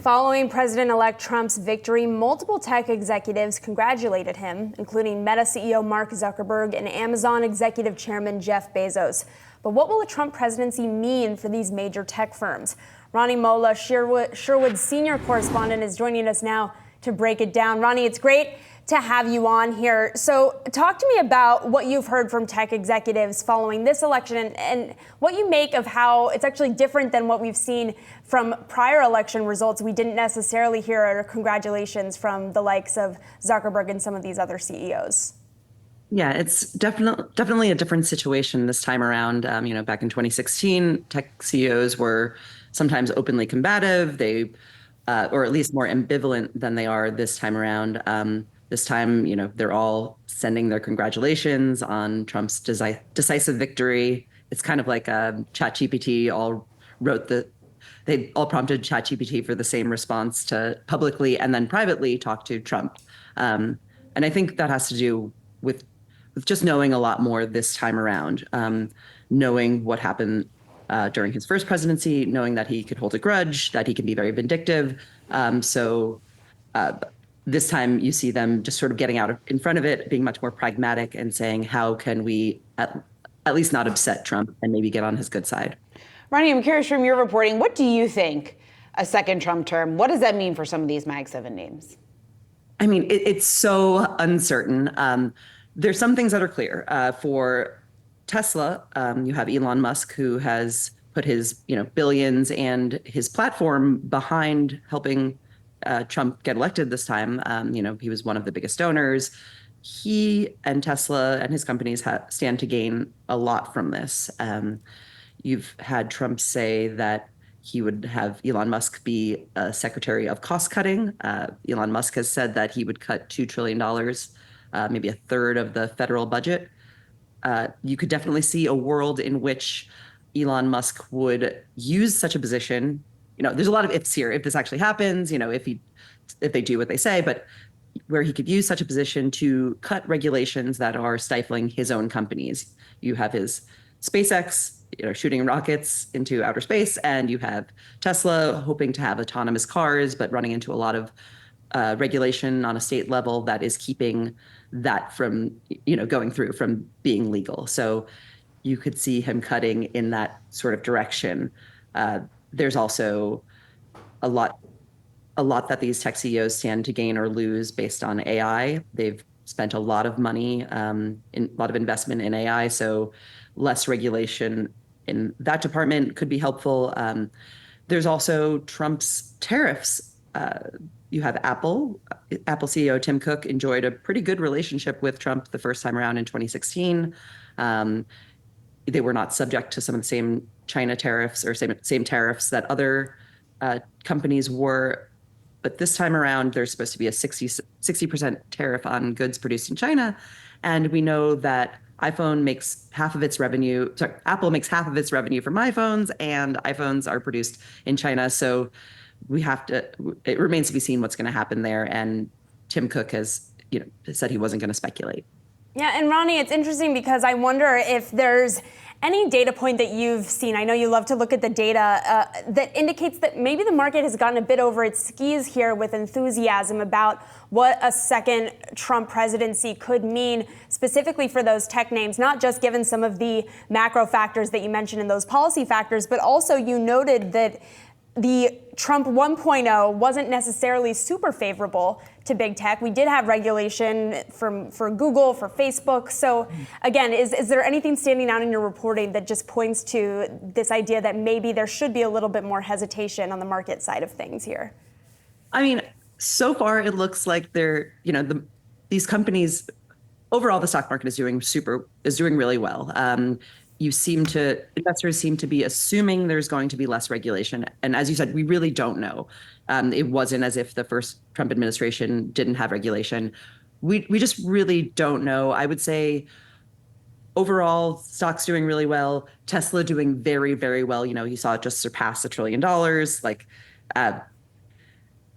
Following President-elect Trump's victory, multiple tech executives congratulated him, including Meta CEO Mark Zuckerberg and Amazon Executive Chairman Jeff Bezos. But what will a Trump presidency mean for these major tech firms? Ronnie Mola, Sherwood's senior correspondent, is joining us now to break it down. Ronnie, it's great to have you on here. So talk to me about what you've heard from tech executives following this election and what you make of how it's actually different than what we've seen from prior election results. We didn't necessarily hear congratulations from the likes of Zuckerberg and some of these other CEOs. Yeah, it's definitely a different situation this time around. Back in 2016, tech CEOs were sometimes openly combative. They, or at least more ambivalent than they are this time around. This time, they're all sending their congratulations on Trump's decisive victory. It's kind of like ChatGPT they all prompted ChatGPT for the same response to publicly and then privately talk to Trump. And I think that has to do with just knowing a lot more this time around, knowing what happened during his first presidency, knowing that he could hold a grudge, that he can be very vindictive. This time you see them just sort of getting out in front of it, being much more pragmatic and saying, how can we at least not upset Trump and maybe get on his good side? Ronnie, I'm curious from your reporting, what do you think a second Trump term, what does that mean for some of these Mag 7 names? I mean, it's so uncertain. There's some things that are clear. For Tesla, you have Elon Musk, who has put his billions and his platform behind helping Trump get elected this time. He was one of the biggest donors. He and Tesla and his companies stand to gain a lot from this. You've had Trump say that he would have Elon Musk be a secretary of cost cutting. Elon Musk has said that he would cut $2 trillion, maybe a third of the federal budget. You could definitely see a world in which Elon Musk would use such a position. There's a lot of ifs here. If this actually happens, if they do what they say, but where he could use such a position to cut regulations that are stifling his own companies. You have his SpaceX, shooting rockets into outer space, and you have Tesla hoping to have autonomous cars, but running into a lot of regulation on a state level that is keeping that from, going through, from being legal. So you could see him cutting in that sort of direction. There's also a lot that these tech CEOs stand to gain or lose based on AI. They've spent a lot of money, a lot of investment in AI, so less regulation in that department could be helpful. There's also Trump's tariffs. You have Apple CEO Tim Cook enjoyed a pretty good relationship with Trump the first time around in 2016. They were not subject to some of the same China tariffs or same tariffs that other companies were. But this time around, there's supposed to be a 60% tariff on goods produced in China. And we know that Apple makes half of its revenue from iPhones, and iPhones are produced in China. So it remains to be seen what's going to happen there. And Tim Cook has, said he wasn't going to speculate. Yeah, and Ronnie, it's interesting because I wonder if there's any data point that you've seen, I know you love to look at the data, that indicates that maybe the market has gotten a bit over its skis here with enthusiasm about what a second Trump presidency could mean specifically for those tech names, not just given some of the macro factors that you mentioned in those policy factors, but also you noted that the Trump 1.0 wasn't necessarily super favorable to big tech. We did have regulation for Google, for Facebook. So again, is there anything standing out in your reporting that just points to this idea that maybe there should be a little bit more hesitation on the market side of things here? I mean, so far it looks like these companies, overall the stock market is doing really well. Investors seem to be assuming there's going to be less regulation. And as you said, we really don't know. It wasn't as if the first Trump administration didn't have regulation. We just really don't know. I would say overall, stocks doing really well. Tesla doing very, very well. You saw it just surpass $1 trillion.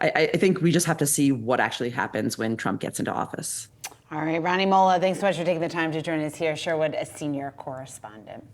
I think we just have to see what actually happens when Trump gets into office. All right, Ronnie Mola, thanks so much for taking the time to join us here. Sherwood, a senior correspondent.